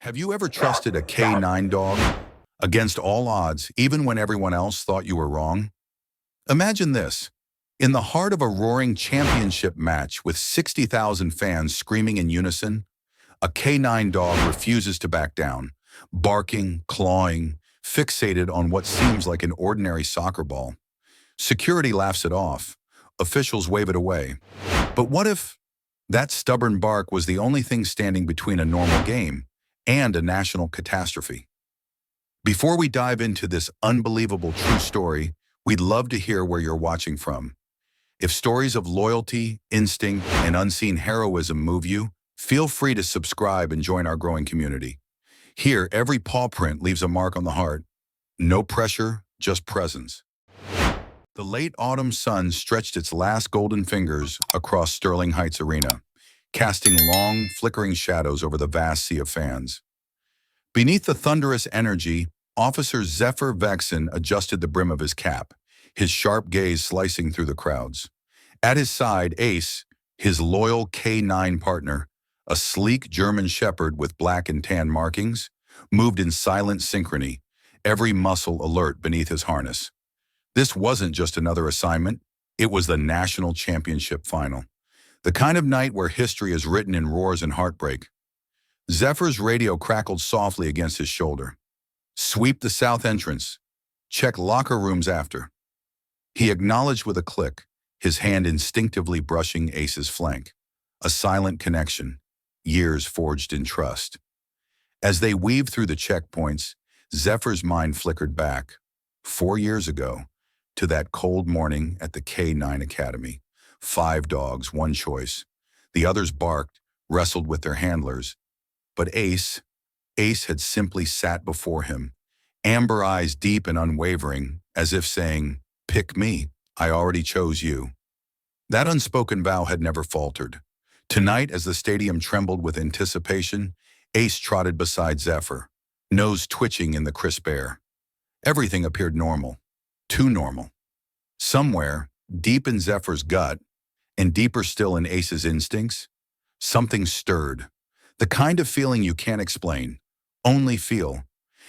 Have you ever trusted a K9 dog against all odds, even when everyone else thought you were wrong? Imagine this. In the heart of a roaring championship match with 60,000 fans screaming in unison, a K9 dog refuses to back down, barking, clawing, fixated on what seems like an ordinary soccer ball. Security laughs it off. Officials wave it away. But what if that stubborn bark was the only thing standing between a normal game and a national catastrophe? Before we dive into this unbelievable true story, we'd love to hear where you're watching from. If stories of loyalty, instinct, and unseen heroism move you, feel free to subscribe and join our growing community. Here, every paw print leaves a mark on the heart. No pressure, just presence. The late autumn sun stretched its last golden fingers across Sterling Heights Arena, casting long, flickering shadows over the vast sea of fans. Beneath the thunderous energy, Officer Zephyr Vexen adjusted the brim of his cap, his sharp gaze slicing through the crowds. At his side, Ace, his loyal K9 partner, a sleek German shepherd with black and tan markings, moved in silent synchrony, every muscle alert beneath his harness. This wasn't just another assignment, it was the national championship final. The kind of night where history is written in roars and heartbreak. Zephyr's radio crackled softly against his shoulder. Sweep the south entrance. Check locker rooms after. He acknowledged with a click, his hand instinctively brushing Ace's flank. A silent connection, years forged in trust. As they weaved through the checkpoints, Zephyr's mind flickered back, 4 years ago, to that cold morning at the K9 Academy. 5 dogs, one choice. The others barked, wrestled with their handlers. But Ace had simply sat before him, amber eyes deep and unwavering, as if saying, "Pick me, I already chose you." That unspoken vow had never faltered. Tonight, as the stadium trembled with anticipation, Ace trotted beside Zephyr, nose twitching in the crisp air. Everything appeared normal, too normal. Somewhere, deep in Zephyr's gut, and deeper still in Ace's instincts, something stirred. The kind of feeling you can't explain, only feel.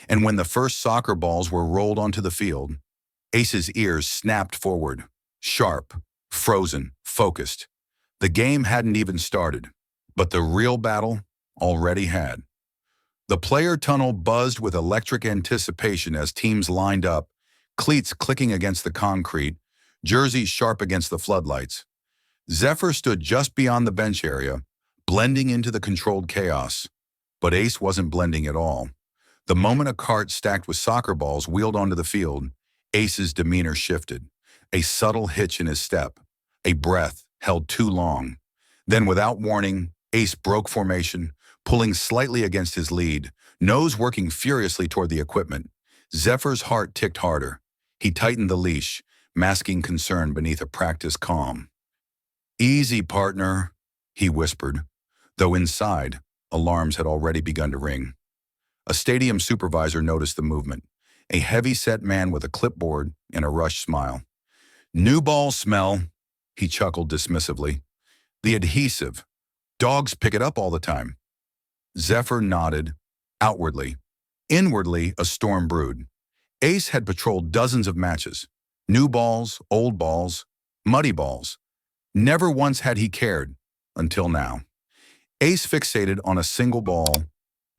And when the first soccer balls were rolled onto the field, Ace's ears snapped forward, sharp, frozen, focused. The game hadn't even started, but the real battle already had. The player tunnel buzzed with electric anticipation as teams lined up, cleats clicking against the concrete, jerseys sharp against the floodlights. Zephyr stood just beyond the bench area, blending into the controlled chaos. But Ace wasn't blending at all. The moment a cart stacked with soccer balls wheeled onto the field, Ace's demeanor shifted. A subtle hitch in his step, a breath held too long. Then, without warning, Ace broke formation, pulling slightly against his lead, nose working furiously toward the equipment. Zephyr's heart ticked harder. He tightened the leash, masking concern beneath a practiced calm. "Easy, partner," he whispered, though inside, alarms had already begun to ring. A stadium supervisor noticed the movement, a heavy-set man with a clipboard and a rushed smile. "New ball smell," he chuckled dismissively. "The adhesive. Dogs pick it up all the time." Zephyr nodded, outwardly. Inwardly, a storm brewed. Ace had patrolled dozens of matches. New balls, old balls, muddy balls. Never once had he cared, until now. Ace fixated on a single ball,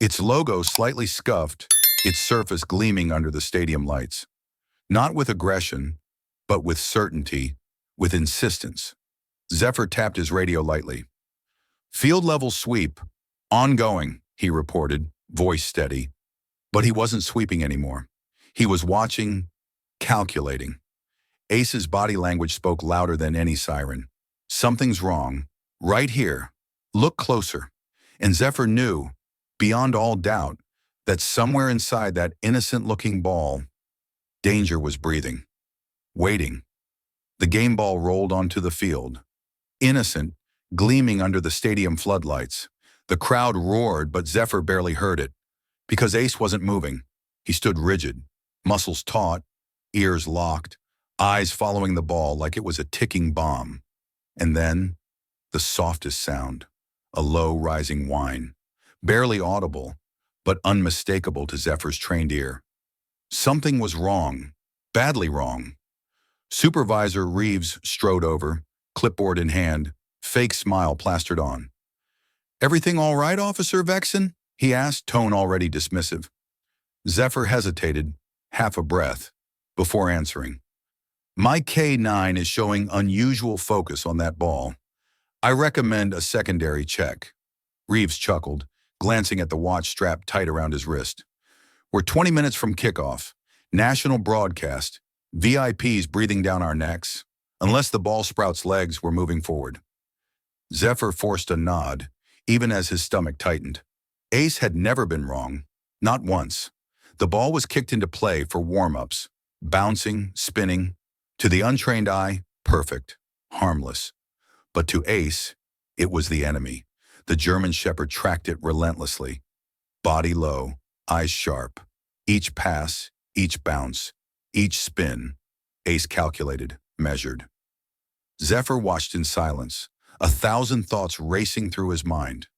its logo slightly scuffed, its surface gleaming under the stadium lights. Not with aggression, but with certainty, with insistence. Zephyr tapped his radio lightly. "Field level sweep. Ongoing," he reported, voice steady. But he wasn't sweeping anymore. He was watching, calculating. Ace's body language spoke louder than any siren. "Something's wrong. Right here. Look closer." And Zephyr knew, beyond all doubt, that somewhere inside that innocent-looking ball, danger was breathing, waiting. The game ball rolled onto the field. Innocent, gleaming under the stadium floodlights. The crowd roared, but Zephyr barely heard it. Because Ace wasn't moving. He stood rigid, muscles taut, ears locked, eyes following the ball like it was a ticking bomb. And then, the softest sound, a low rising whine, barely audible, but unmistakable to Zephyr's trained ear. Something was wrong, badly wrong. Supervisor Reeves strode over, clipboard in hand, fake smile plastered on. "Everything all right, Officer Vexen?" he asked, tone already dismissive. Zephyr hesitated, half a breath, before answering. "My K9 is showing unusual focus on that ball. I recommend a secondary check." Reeves chuckled, glancing at the watch strapped tight around his wrist. "We're 20 minutes from kickoff. National broadcast. VIPs breathing down our necks. Unless the ball sprouts legs, we're moving forward." Zephyr forced a nod, even as his stomach tightened. Ace had never been wrong. Not once. The ball was kicked into play for warm-ups, bouncing, spinning. To the untrained eye, perfect, harmless. But to Ace, it was the enemy. The German Shepherd tracked it relentlessly. Body low, eyes sharp. Each pass, each bounce, each spin. Ace calculated, measured. Zephyr watched in silence, 1,000 thoughts racing through his mind.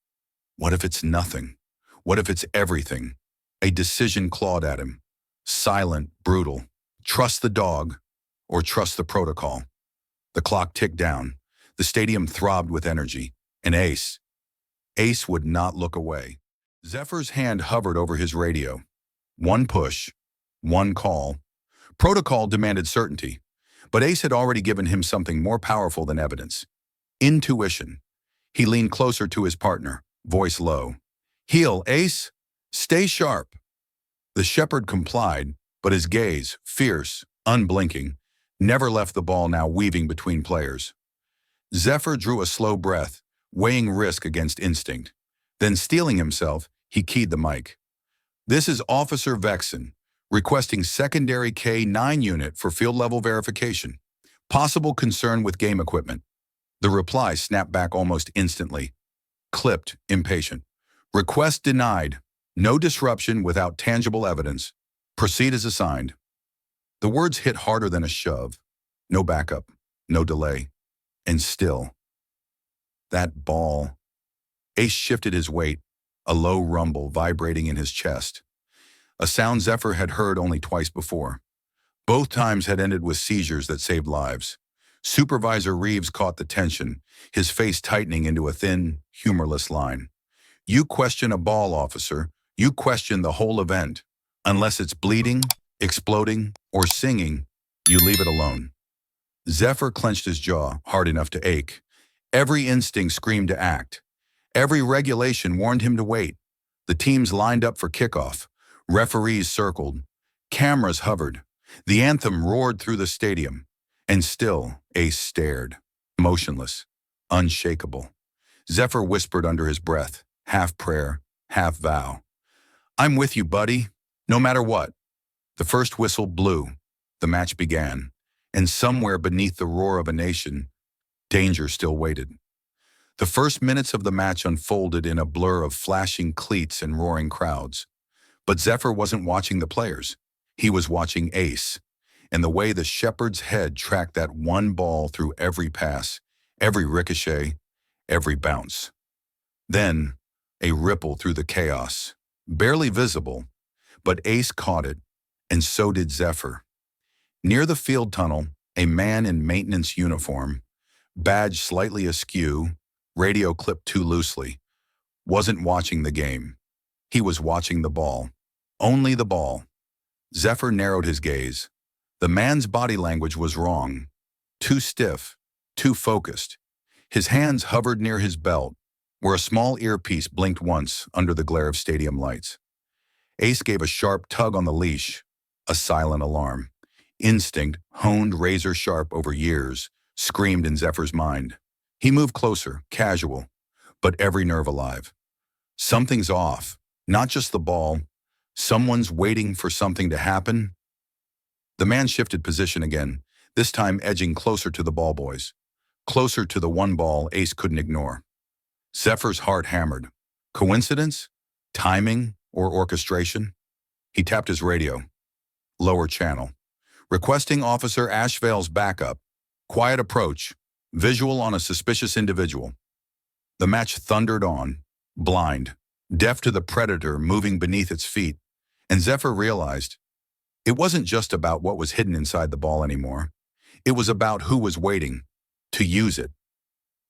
What if it's nothing? What if it's everything? A decision clawed at him. Silent, brutal. Trust the dog, or trust the protocol. The clock ticked down. The stadium throbbed with energy. And Ace would not look away. Zephyr's hand hovered over his radio. One push, one call. Protocol demanded certainty, but Ace had already given him something more powerful than evidence. Intuition. He leaned closer to his partner, voice low. "Heel, Ace. Stay sharp." The shepherd complied, but his gaze, fierce, unblinking, never left the ball now weaving between players. Zephyr drew a slow breath, weighing risk against instinct. Then, steeling himself, he keyed the mic. "This is Officer Vexen, requesting secondary K9 unit for field-level verification. Possible concern with game equipment." The reply snapped back almost instantly. Clipped, impatient. "Request denied. No disruption without tangible evidence. Proceed as assigned." The words hit harder than a shove. No backup, no delay. And still, that ball. Ace shifted his weight, a low rumble vibrating in his chest. A sound Zephyr had heard only twice before. Both times had ended with seizures that saved lives. Supervisor Reeves caught the tension, his face tightening into a thin, humorless line. "You question a ball, officer. You question the whole event. Unless it's bleeding, exploding, or singing, you leave it alone." Zephyr clenched his jaw, hard enough to ache. Every instinct screamed to act. Every regulation warned him to wait. The teams lined up for kickoff. Referees circled. Cameras hovered. The anthem roared through the stadium. And still, Ace stared, motionless, unshakable. Zephyr whispered under his breath, half prayer, half vow. "I'm with you, buddy, no matter what." The first whistle blew. The match began. And somewhere beneath the roar of a nation, danger still waited. The first minutes of the match unfolded in a blur of flashing cleats and roaring crowds. But Zephyr wasn't watching the players. He was watching Ace, and the way the shepherd's head tracked that one ball through every pass, every ricochet, every bounce. Then, a ripple through the chaos, barely visible, but Ace caught it, and so did Zephyr. Near the field tunnel, a man in maintenance uniform, badge slightly askew, radio clipped too loosely, wasn't watching the game. He was watching the ball. Only the ball. Zephyr narrowed his gaze. The man's body language was wrong. Too stiff, too focused. His hands hovered near his belt, where a small earpiece blinked once under the glare of stadium lights. Ace gave a sharp tug on the leash, a silent alarm. Instinct, honed razor-sharp over years, screamed in Zephyr's mind. He moved closer, casual, but every nerve alive. Something's off, not just the ball. Someone's waiting for something to happen. The man shifted position again, this time edging closer to the ball boys, closer to the one ball Ace couldn't ignore. Zephyr's heart hammered. Coincidence? Timing? Or orchestration? He tapped his radio. Lower channel. Requesting Officer Ashvale's backup. Quiet approach. Visual on a suspicious individual. The match thundered on. Blind. deaf to the predator moving beneath its feet, and Zephyr realized it wasn't just about what was hidden inside the ball anymore. It was about who was waiting to use it.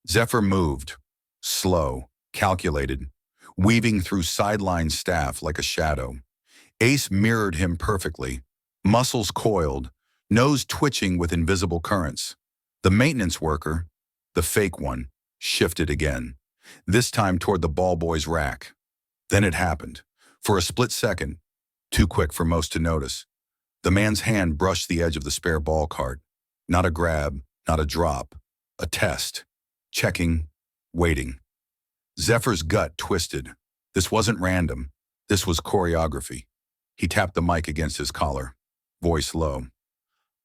Zephyr moved, slow, calculated, weaving through sideline staff like a shadow. Ace mirrored him perfectly, muscles coiled, nose twitching with invisible currents. The maintenance worker, the fake one, shifted again, this time toward the ball boy's rack. Then it happened. For a split second, too quick for most to notice, the man's hand brushed the edge of the spare ball cart. Not a grab, not a drop, a test. Checking, waiting. Zephyr's gut twisted. This wasn't random. This was choreography. He tapped the mic against his collar, voice low.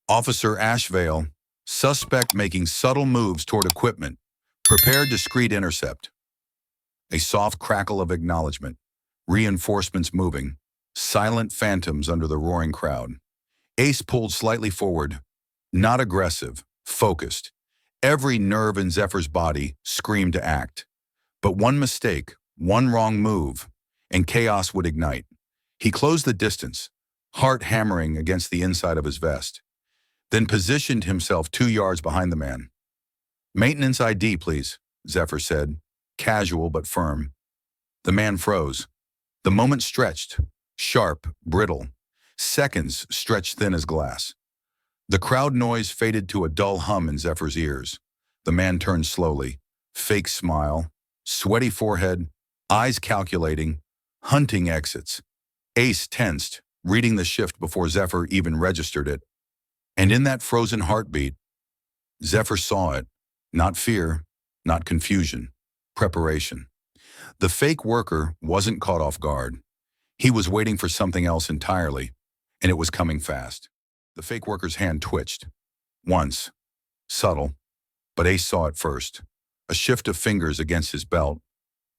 Officer Ashvale, suspect making subtle moves toward equipment. Prepare discreet intercept. A soft crackle of acknowledgement. Reinforcements moving. Silent phantoms under the roaring crowd. Ace pulled slightly forward. Not aggressive, focused. Every nerve in Zephyr's body screamed to act. But one mistake, one wrong move, and chaos would ignite. He closed the distance, heart hammering against the inside of his vest, then positioned himself 2 yards behind the man. "Maintenance ID, please," Zephyr said, casual but firm. The man froze. The moment stretched, sharp, brittle. Seconds stretched thin as glass. The crowd noise faded to a dull hum in Zephyr's ears. The man turned slowly, fake smile, sweaty forehead, eyes calculating, hunting exits. Ace tensed, reading the shift before Zephyr even registered it. And in that frozen heartbeat, Zephyr saw it. Not fear, not confusion, preparation. The fake worker wasn't caught off guard. He was waiting for something else entirely, and it was coming fast. The fake worker's hand twitched. Once. Subtle. But Ace saw it first. A shift of fingers against his belt.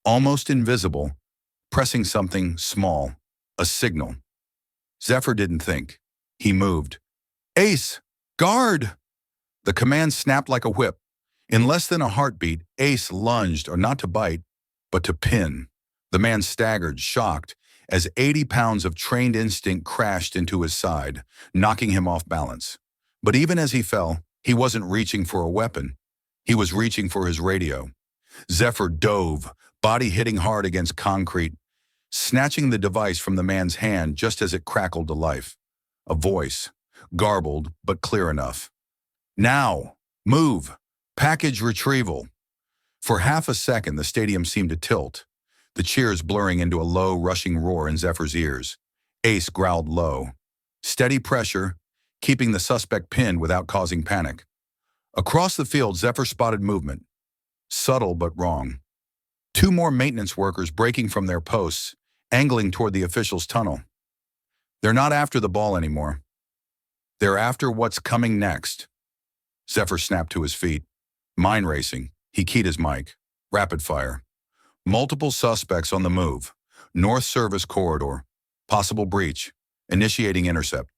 Almost invisible. Pressing something small. A signal. Zephyr didn't think. He moved. "Ace! Guard!" The command snapped like a whip. In less than a heartbeat, Ace lunged, or not to bite, but to pin. The man staggered, shocked, as 80 pounds of trained instinct crashed into his side, knocking him off balance. But even as he fell, he wasn't reaching for a weapon. He was reaching for his radio. Zephyr dove, body hitting hard against concrete, snatching the device from the man's hand just as it crackled to life. A voice, garbled but clear enough. "Now! Move! Package retrieval!" For half a second, the stadium seemed to tilt, the cheers blurring into a low, rushing roar in Zephyr's ears. Ace growled low. Steady pressure, keeping the suspect pinned without causing panic. Across the field, Zephyr spotted movement. Subtle but wrong. 2 more maintenance workers breaking from their posts, angling toward the official's tunnel. They're not after the ball anymore. They're after what's coming next. Zephyr snapped to his feet. Mind racing. He keyed his mic. Rapid fire. Multiple suspects on the move. North Service Corridor. Possible breach. Initiating intercept.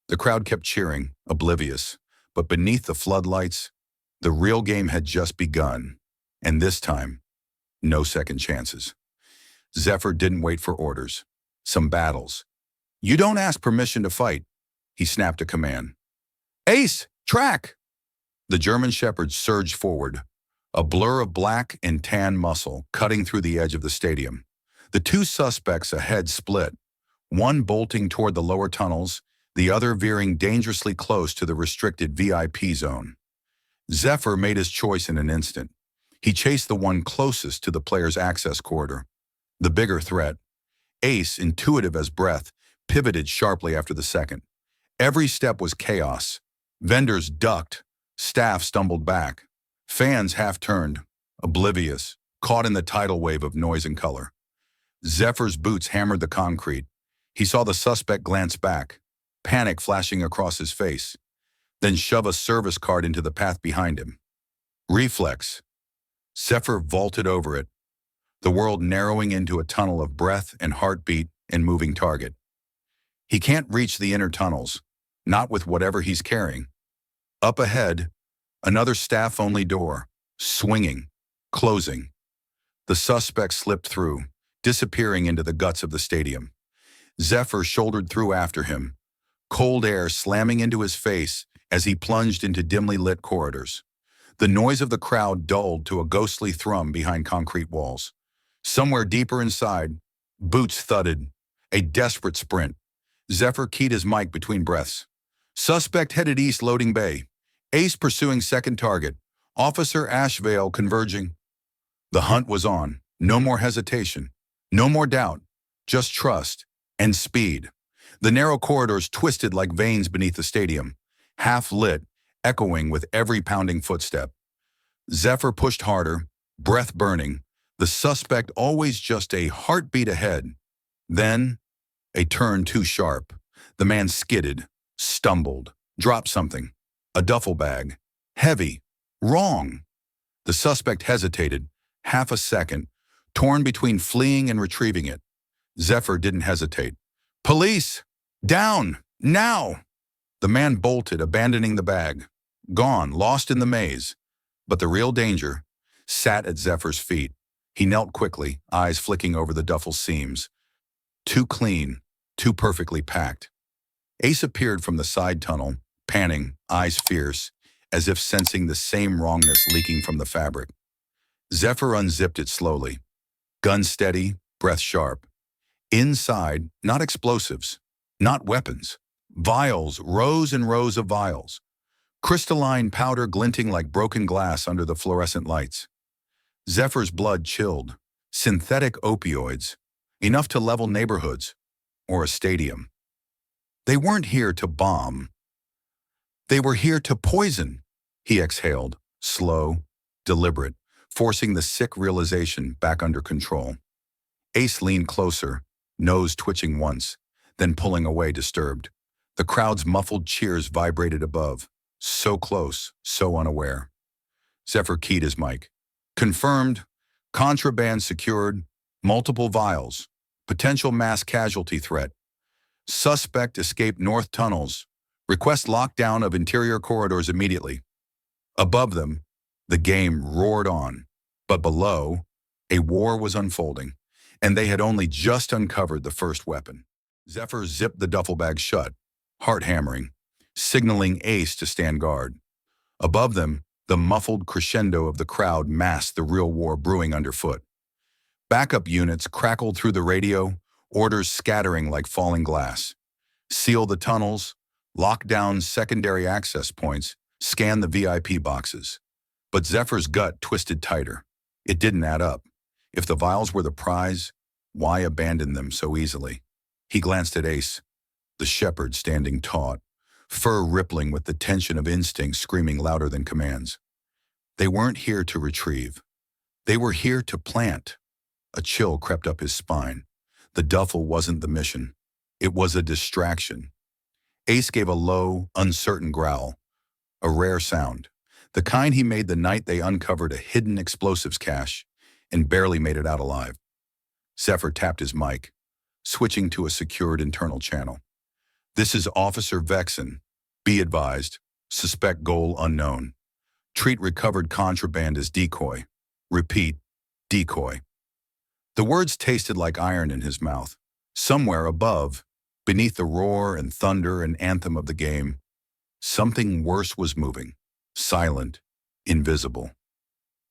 The crowd kept cheering, oblivious. But beneath the floodlights, the real game had just begun. And this time, no second chances. Zephyr didn't wait for orders. Some battles. "You don't ask permission to fight," he snapped a command. "Ace, track!" The German Shepherd surged forward, a blur of black and tan muscle cutting through the edge of the stadium. The 2 suspects ahead split, one bolting toward the lower tunnels, the other veering dangerously close to the restricted VIP zone. Zephyr made his choice in an instant. He chased the one closest to the player's access corridor. The bigger threat. Ace, intuitive as breath, pivoted sharply after the second. Every step was chaos. Vendors ducked. Staff stumbled back. Fans half-turned, oblivious, caught in the tidal wave of noise and color. Zephyr's boots hammered the concrete. He saw the suspect glance back, panic flashing across his face, then shove a service cart into the path behind him. Reflex. Zephyr vaulted over it, the world narrowing into a tunnel of breath and heartbeat and moving target. He can't reach the inner tunnels, not with whatever he's carrying. Up ahead, another staff-only door, swinging, closing. The suspect slipped through, disappearing into the guts of the stadium. Zephyr shouldered through after him, cold air slamming into his face as he plunged into dimly lit corridors. The noise of the crowd dulled to a ghostly thrum behind concrete walls. Somewhere deeper inside, boots thudded. A desperate sprint. Zephyr keyed his mic between breaths. Suspect headed east, loading bay. Ace pursuing second target. Officer Ashvale converging. The hunt was on. No more hesitation. No more doubt. Just trust and speed. The narrow corridors twisted like veins beneath the stadium, half lit, echoing with every pounding footstep. Zephyr pushed harder, breath burning, the suspect always just a heartbeat ahead. Then, a turn too sharp. The man skidded, stumbled, dropped something. A duffel bag. Heavy. Wrong. The suspect hesitated, half a second, torn between fleeing and retrieving it. Zephyr didn't hesitate. Police! Down! Now! The man bolted, abandoning the bag. Gone, lost in the maze. But the real danger sat at Zephyr's feet. He knelt quickly, eyes flicking over the duffel's seams. Too clean, too perfectly packed. Ace appeared from the side tunnel, panting, eyes fierce, as if sensing the same wrongness leaking from the fabric. Zephyr unzipped it slowly. Gun steady, breath sharp. Inside, not explosives, not weapons. Vials, rows and rows of vials. Crystalline powder glinting like broken glass under the fluorescent lights. Zephyr's blood chilled. Synthetic opioids, enough to level neighborhoods or a stadium. They weren't here to bomb. They were here to poison, he exhaled, slow, deliberate, forcing the sick realization back under control. Ace leaned closer, nose twitching once, then pulling away disturbed. The crowd's muffled cheers vibrated above, so close, so unaware. Zephyr keyed his mic. Confirmed, contraband secured, multiple vials, potential mass casualty threat. Suspect escaped north tunnels. Request lockdown of interior corridors immediately. Above them, the game roared on, but below, a war was unfolding, and they had only just uncovered the first weapon. Zephyr zipped the duffel bag shut, heart hammering, signaling Ace to stand guard. Above them, the muffled crescendo of the crowd masked the real war brewing underfoot. Backup units crackled through the radio, orders scattering like falling glass. Seal the tunnels, lock down secondary access points, scan the VIP boxes. But Zephyr's gut twisted tighter. It didn't add up. If the vials were the prize, why abandon them so easily? He glanced at Ace, the shepherd standing taut, fur rippling with the tension of instinct screaming louder than commands. They weren't here to retrieve. They were here to plant. A chill crept up his spine. The duffel wasn't the mission. It was a distraction. Ace gave a low, uncertain growl, a rare sound, the kind he made the night they uncovered a hidden explosives cache and barely made it out alive. Zephyr tapped his mic, switching to a secured internal channel. This is Officer Vexen. Be advised. Suspect goal unknown. Treat recovered contraband as decoy. Repeat, decoy. The words tasted like iron in his mouth. Somewhere above, beneath the roar and thunder and anthem of the game, something worse was moving. Silent, invisible.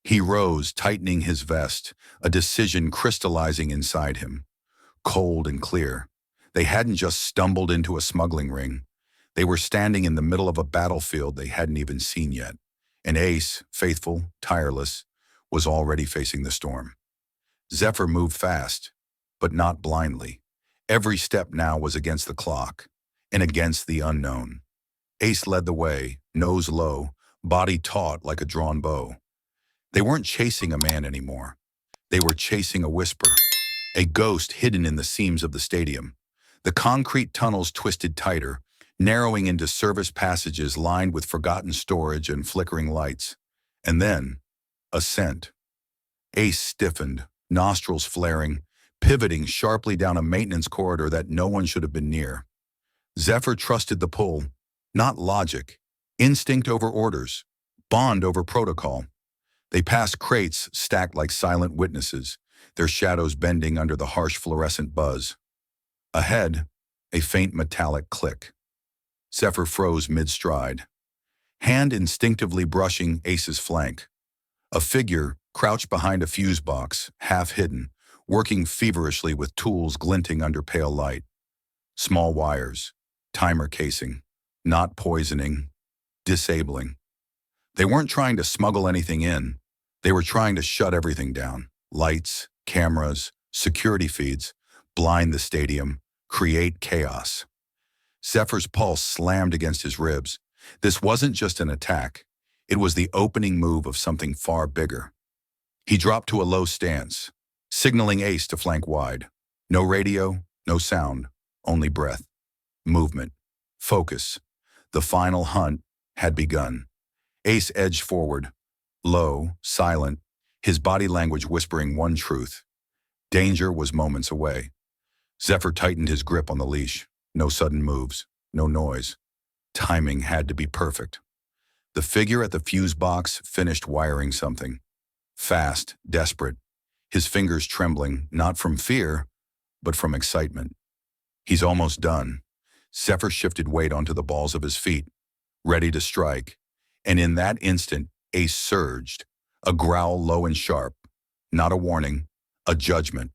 He rose, tightening his vest, a decision crystallizing inside him. Cold and clear. They hadn't just stumbled into a smuggling ring. They were standing in the middle of a battlefield they hadn't even seen yet. And Ace, faithful, tireless, was already facing the storm. Zephyr moved fast, but not blindly. Every step now was against the clock and against the unknown. Ace led the way, nose low, body taut like a drawn bow. They weren't chasing a man anymore. They were chasing a whisper, a ghost hidden in the seams of the stadium. The concrete tunnels twisted tighter, narrowing into service passages lined with forgotten storage and flickering lights. And then, a scent. Ace stiffened, nostrils flaring, pivoting sharply down a maintenance corridor that no one should have been near. Zephyr trusted the pull, not logic, instinct over orders, bond over protocol. They passed crates stacked like silent witnesses, their shadows bending under the harsh fluorescent buzz. Ahead, a faint metallic click. Zephyr froze mid-stride, hand instinctively brushing Ace's flank. A figure crouched behind a fuse box, half hidden, working feverishly with tools glinting under pale light. Small wires, timer casing, not poisoning, disabling. They weren't trying to smuggle anything in. They were trying to shut everything down. Lights, cameras, security feeds, blind the stadium, create chaos. Zephyr's pulse slammed against his ribs. This wasn't just an attack. It was the opening move of something far bigger. He dropped to a low stance, signaling Ace to flank wide. No radio, no sound, only breath, movement, focus. The final hunt had begun. Ace edged forward, low, silent, his body language whispering one truth. Danger was moments away. Zephyr tightened his grip on the leash. No sudden moves, no noise. Timing had to be perfect. The figure at the fuse box finished wiring something. Fast, desperate, his fingers trembling, not from fear, but from excitement. He's almost done. Zephyr shifted weight onto the balls of his feet, ready to strike. And in that instant, Ace surged, a growl low and sharp. Not a warning, a judgment.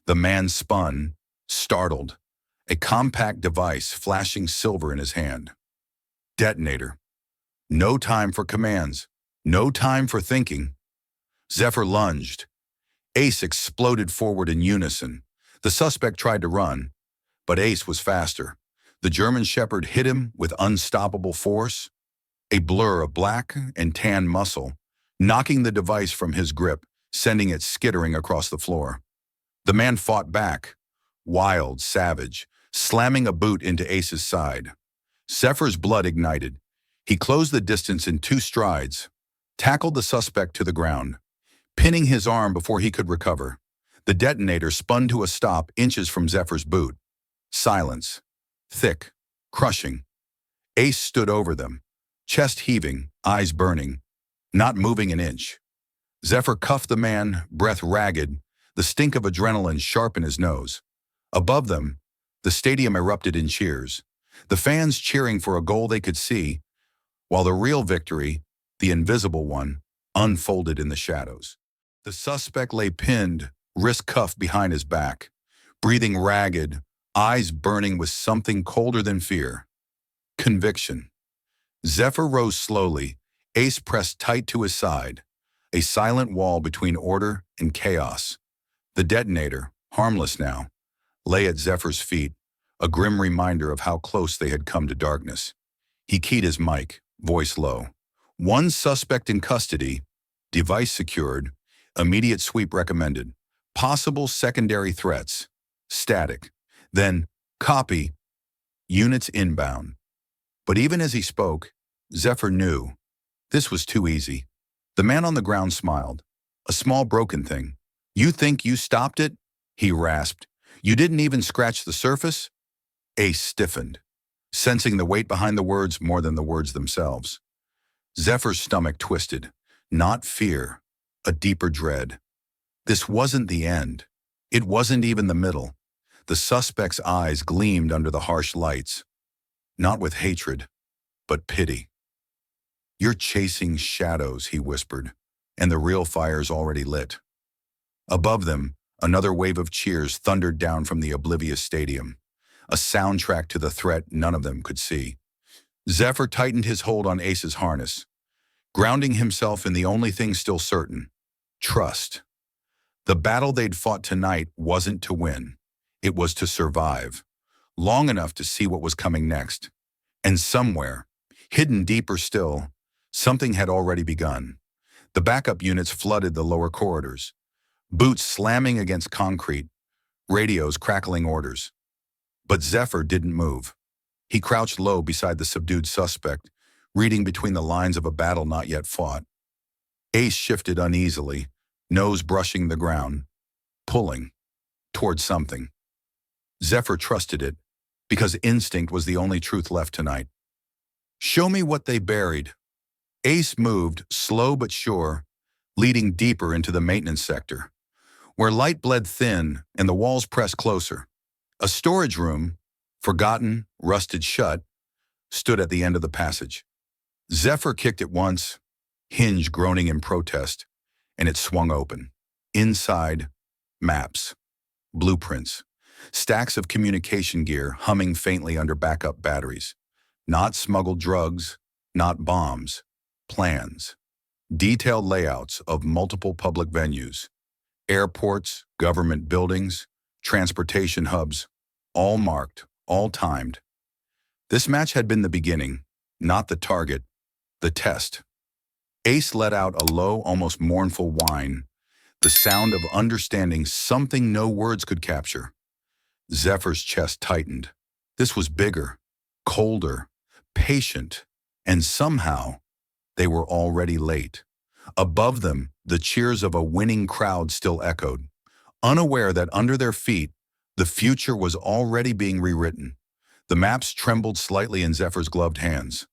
The man spun, startled, a compact device flashing silver in his hand. Detonator. No time for commands. No time for thinking. Zephyr lunged. Ace exploded forward in unison. The suspect tried to run, but Ace was faster. The German Shepherd hit him with unstoppable force, a blur of black and tan muscle, knocking the device from his grip, sending it skittering across the floor. The man fought back, wild, savage, slamming a boot into Ace's side. Zephyr's blood ignited. He closed the distance in 2 strides, tackled the suspect to the ground, pinning his arm before he could recover. The detonator spun to a stop inches from Zephyr's boot. Silence. Thick. Crushing. Ace stood over them, chest heaving, eyes burning, not moving an inch. Zephyr cuffed the man, breath ragged, the stink of adrenaline sharp in his nose. Above them, the stadium erupted in cheers, the fans cheering for a goal they could see, while the real victory, the invisible one, unfolded in the shadows. The suspect lay pinned, wrist cuffed behind his back, breathing ragged, eyes burning with something colder than fear. Conviction. Zephyr rose slowly, Ace pressed tight to his side, a silent wall between order and chaos. The detonator, harmless now, lay at Zephyr's feet, a grim reminder of how close they had come to darkness. He keyed his mic, voice low. 1 suspect in custody, device secured, immediate sweep recommended. Possible secondary threats, static. Then, copy, units inbound. But even as he spoke, Zephyr knew this was too easy. The man on the ground smiled. A small broken thing. You think you stopped it? He rasped. You didn't even scratch the surface? Ace stiffened, sensing the weight behind the words more than the words themselves. Zephyr's stomach twisted. Not fear, a deeper dread. This wasn't the end. It wasn't even the middle. The suspect's eyes gleamed under the harsh lights. Not with hatred, but pity. You're chasing shadows, he whispered, and the real fire's already lit. Above them, another wave of cheers thundered down from the oblivious stadium, a soundtrack to the threat none of them could see. Zephyr tightened his hold on Ace's harness, grounding himself in the only thing still certain: trust. The battle they'd fought tonight wasn't to win. It was to survive, long enough to see what was coming next. And somewhere, hidden deeper still, something had already begun. The backup units flooded the lower corridors, boots slamming against concrete, radios crackling orders. But Zephyr didn't move. He crouched low beside the subdued suspect, reading between the lines of a battle not yet fought. Ace shifted uneasily, nose brushing the ground, pulling toward something. Zephyr trusted it, because instinct was the only truth left tonight. Show me what they buried. Ace moved, slow but sure, leading deeper into the maintenance sector. where light bled thin and the walls pressed closer. A storage room, forgotten, rusted shut, stood at the end of the passage. Zephyr kicked it once, hinge groaning in protest, and it swung open. Inside, maps, blueprints, stacks of communication gear humming faintly under backup batteries. Not smuggled drugs, not bombs, plans. Detailed layouts of multiple public venues, airports, government buildings, transportation hubs, all marked, all timed. This match had been the beginning, not the target, the test. Ace let out a low, almost mournful whine, the sound of understanding something no words could capture. Zephyr's chest tightened. This was bigger, colder, patient, and somehow they were already late. Above them, the cheers of a winning crowd still echoed, unaware that under their feet, the future was already being rewritten. The maps trembled slightly in Zephyr's gloved hands,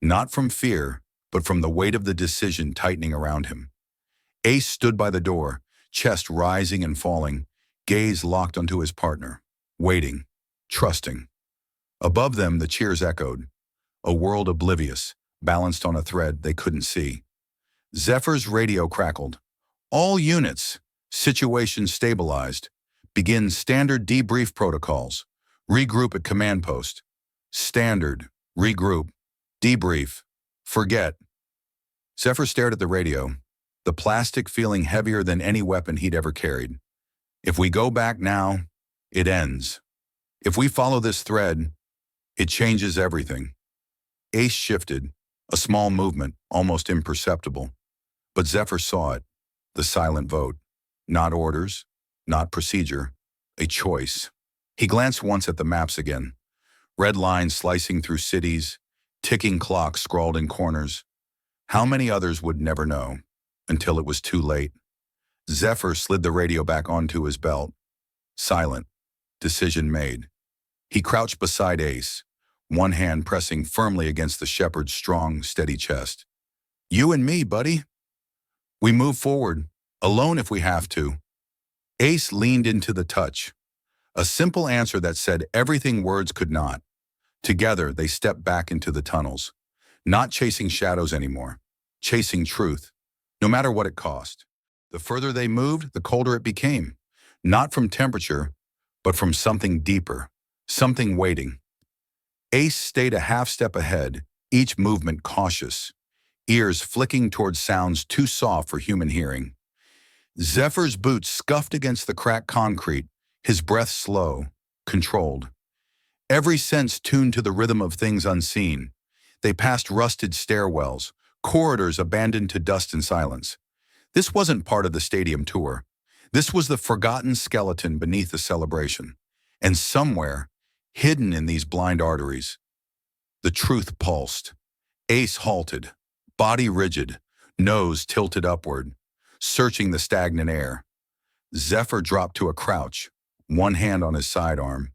not from fear, but from the weight of the decision tightening around him. Ace stood by the door, chest rising and falling, gaze locked onto his partner, waiting, trusting. Above them, the cheers echoed, a world oblivious, balanced on a thread they couldn't see. Zephyr's radio crackled. All units, situation stabilized. Begin standard debrief protocols. Regroup at command post. Standard, regroup, debrief, forget. Zephyr stared at the radio, the plastic feeling heavier than any weapon he'd ever carried. If we go back now, it ends. If we follow this thread, it changes everything. Ace shifted, a small movement, almost imperceptible. But Zephyr saw it, the silent vote. Not orders, not procedure, a choice. He glanced once at the maps again. Red lines slicing through cities, ticking clocks scrawled in corners. How many others would never know, until it was too late. Zephyr slid the radio back onto his belt. Silent, decision made. He crouched beside Ace, one hand pressing firmly against the shepherd's strong, steady chest. You and me, buddy. We move forward, alone if we have to. Ace leaned into the touch. A simple answer that said everything words could not. Together, they stepped back into the tunnels. Not chasing shadows anymore. Chasing truth, no matter what it cost. The further they moved, the colder it became. Not from temperature, but from something deeper. Something waiting. Ace stayed a half step ahead, each movement cautious. Ears flicking towards sounds too soft for human hearing. Zephyr's boots scuffed against the cracked concrete, his breath slow, controlled. Every sense tuned to the rhythm of things unseen. They passed rusted stairwells, corridors abandoned to dust and silence. This wasn't part of the stadium tour. This was the forgotten skeleton beneath the celebration. And somewhere, hidden in these blind arteries, the truth pulsed. Ace halted, body rigid, nose tilted upward, searching the stagnant air. Zephyr dropped to a crouch, one hand on his sidearm,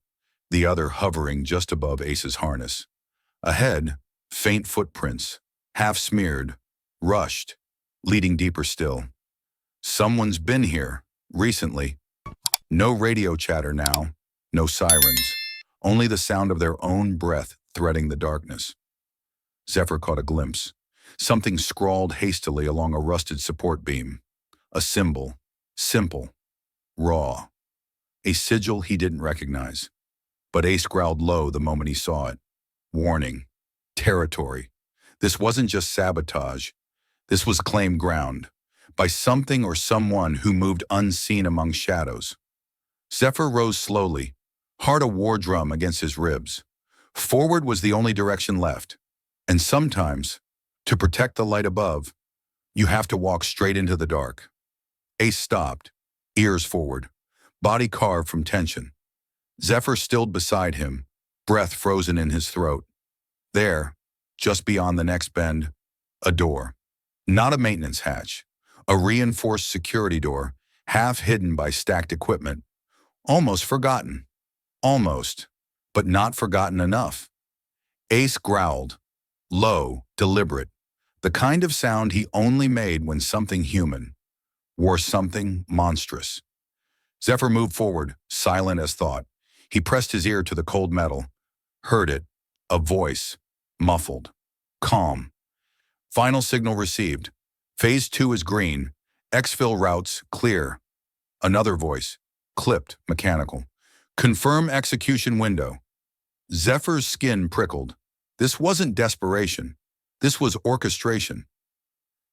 the other hovering just above Ace's harness. Ahead, faint footprints, half smeared, rushed, leading deeper still. Someone's been here, recently. No radio chatter now, no sirens, only the sound of their own breath threading the darkness. Zephyr caught a glimpse, something scrawled hastily along a rusted support beam. A symbol, simple, raw. A sigil he didn't recognize. But Ace growled low the moment he saw it. Warning. Territory. This wasn't just sabotage. This was claimed ground. By something or someone who moved unseen among shadows. Zephyr rose slowly, heart a war drum against his ribs. Forward was the only direction left. And sometimes, to protect the light above, you have to walk straight into the dark. Ace stopped, ears forward, body carved from tension. Zephyr stilled beside him, breath frozen in his throat. There, just beyond the next bend, a door. Not a maintenance hatch, a reinforced security door, half hidden by stacked equipment. Almost forgotten. Almost, but not forgotten enough. Ace growled, low, deliberate, the kind of sound he only made when something human wore something monstrous. Zephyr moved forward, silent as thought. He pressed his ear to the cold metal, heard it, a voice, muffled, calm. Final signal received. Phase 2 is green. Exfil routes clear. Another voice, clipped, mechanical. Confirm execution window. Zephyr's skin prickled. This wasn't desperation. This was orchestration.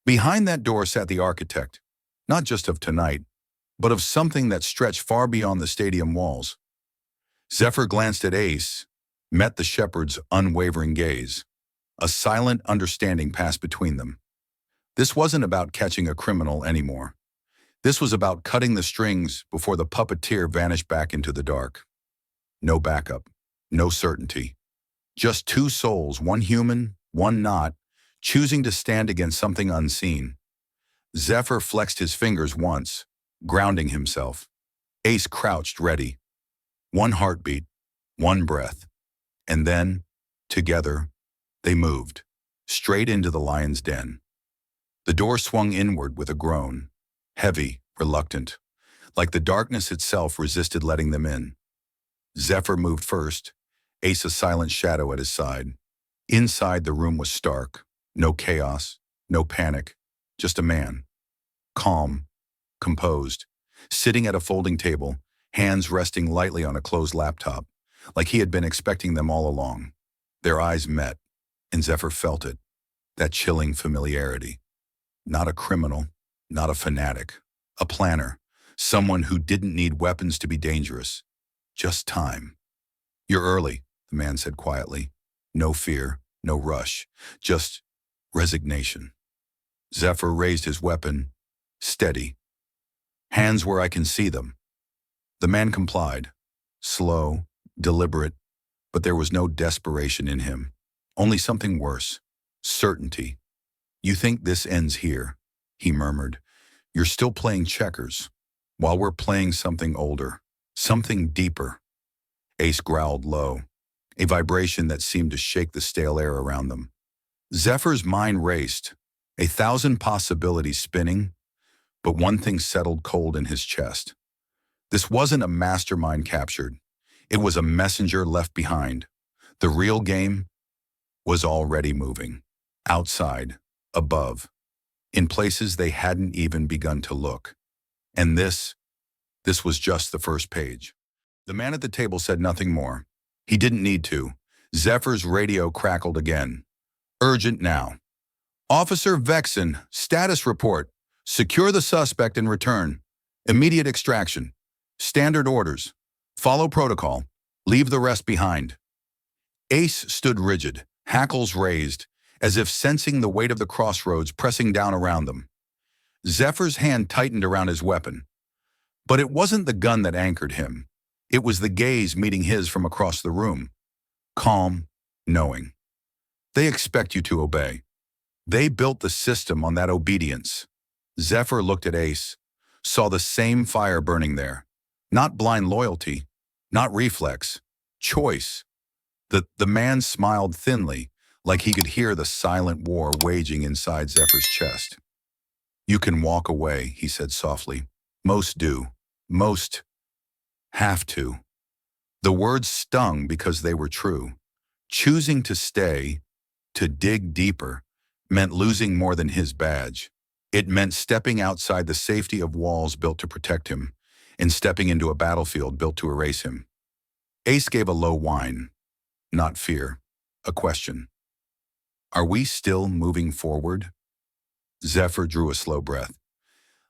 Behind that door sat the architect, not just of tonight, but of something that stretched far beyond the stadium walls. Zephyr glanced at Ace, met the shepherd's unwavering gaze. A silent understanding passed between them. This wasn't about catching a criminal anymore. This was about cutting the strings before the puppeteer vanished back into the dark. No backup, no certainty. Just two souls, one human, one not, choosing to stand against something unseen. Zephyr flexed his fingers once, grounding himself. Ace crouched ready. One heartbeat, one breath. And then, together, they moved, straight into the lion's den. The door swung inward with a groan, heavy, reluctant, like the darkness itself resisted letting them in. Zephyr moved first, Ace a silent shadow at his side. Inside, the room was stark. No chaos, no panic, just a man. Calm, composed, sitting at a folding table, hands resting lightly on a closed laptop, like he had been expecting them all along. Their eyes met, and Zephyr felt it, that chilling familiarity. Not a criminal, not a fanatic, a planner, someone who didn't need weapons to be dangerous, just time. You're early, the man said quietly. No fear, no rush, just resignation. Zephyr raised his weapon, steady. Hands where I can see them. The man complied, slow, deliberate, but there was no desperation in him, only something worse, certainty. You think this ends here, he murmured. You're still playing checkers, while we're playing something older, something deeper. Ace growled low, a vibration that seemed to shake the stale air around them. Zephyr's mind raced, 1,000 possibilities spinning, but one thing settled cold in his chest. This wasn't a mastermind captured. It was a messenger left behind. The real game was already moving, outside, above, in places they hadn't even begun to look. And this was just the first page. The man at the table said nothing more. He didn't need to. Zephyr's radio crackled again. Urgent now. Officer Vexen, status report. Secure the suspect and return. Immediate extraction. Standard orders. Follow protocol. Leave the rest behind. Ace stood rigid, hackles raised, as if sensing the weight of the crossroads pressing down around them. Zephyr's hand tightened around his weapon. But it wasn't the gun that anchored him. It was the gaze meeting his from across the room. Calm, knowing. They expect you to obey. They built the system on that obedience. Zephyr looked at Ace, saw the same fire burning there. Not blind loyalty, not reflex, choice. The man smiled thinly, like he could hear the silent war waging inside Zephyr's chest. You can walk away, he said softly. Most do. Most have to. The words stung because they were true. Choosing to stay, to dig deeper, meant losing more than his badge. It meant stepping outside the safety of walls built to protect him, and stepping into a battlefield built to erase him. Ace gave a low whine. Not fear, a question. Are we still moving forward? Zephyr drew a slow breath.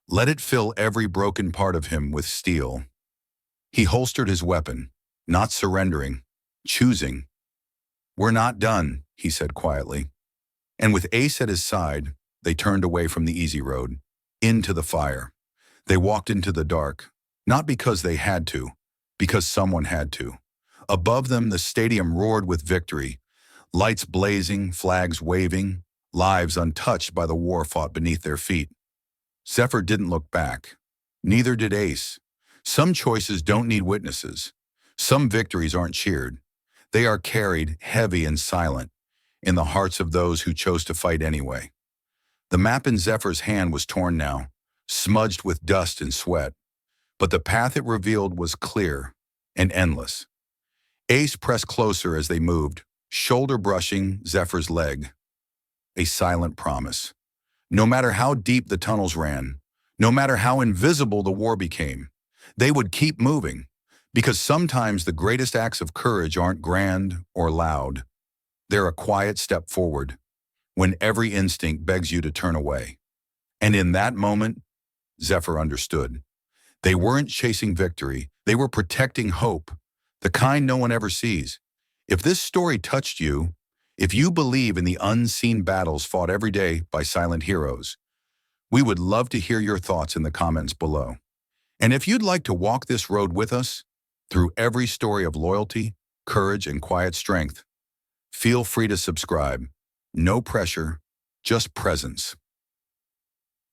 Let it fill every broken part of him with steel. He holstered his weapon, not surrendering, choosing. We're not done, he said quietly. And with Ace at his side, they turned away from the easy road, into the fire. They walked into the dark, not because they had to, because someone had to. Above them, the stadium roared with victory, lights blazing, flags waving, lives untouched by the war fought beneath their feet. Zephyr didn't look back. Neither did Ace. Some choices don't need witnesses. Some victories aren't cheered. They are carried, heavy and silent, in the hearts of those who chose to fight anyway. The map in Zephyr's hand was torn now, smudged with dust and sweat. But the path it revealed was clear and endless. Ace pressed closer as they moved, shoulder brushing Zephyr's leg. A silent promise. No matter how deep the tunnels ran, no matter how invisible the war became, they would keep moving, because sometimes the greatest acts of courage aren't grand or loud. They're a quiet step forward, when every instinct begs you to turn away. And in that moment, Zephyr understood. They weren't chasing victory, they were protecting hope, the kind no one ever sees. If this story touched you, if you believe in the unseen battles fought every day by silent heroes, we would love to hear your thoughts in the comments below. And if you'd like to walk this road with us, through every story of loyalty, courage, and quiet strength, feel free to subscribe. No pressure, just presence.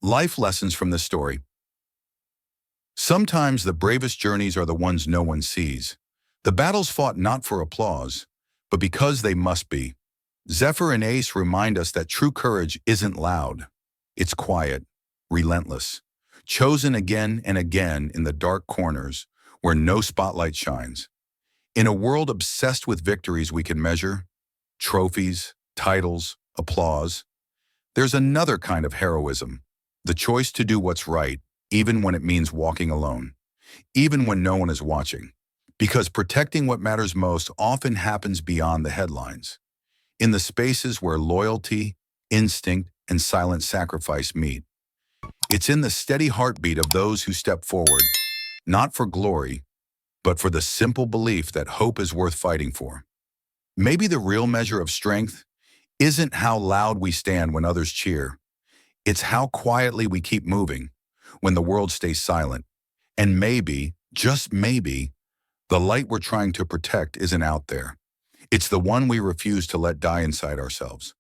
Life lessons from this story. Sometimes the bravest journeys are the ones no one sees. The battles fought not for applause, but because they must be. Zephyr and Ace remind us that true courage isn't loud. It's quiet, relentless, chosen again and again in the dark corners where no spotlight shines. In a world obsessed with victories we can measure, trophies, titles, applause, there's another kind of heroism, the choice to do what's right, even when it means walking alone, even when no one is watching. Because protecting what matters most often happens beyond the headlines, in the spaces where loyalty, instinct, and silent sacrifice meet. It's in the steady heartbeat of those who step forward, not for glory, but for the simple belief that hope is worth fighting for. Maybe the real measure of strength isn't how loud we stand when others cheer. It's how quietly we keep moving when the world stays silent. And maybe, just maybe, the light we're trying to protect isn't out there. It's the one we refuse to let die inside ourselves.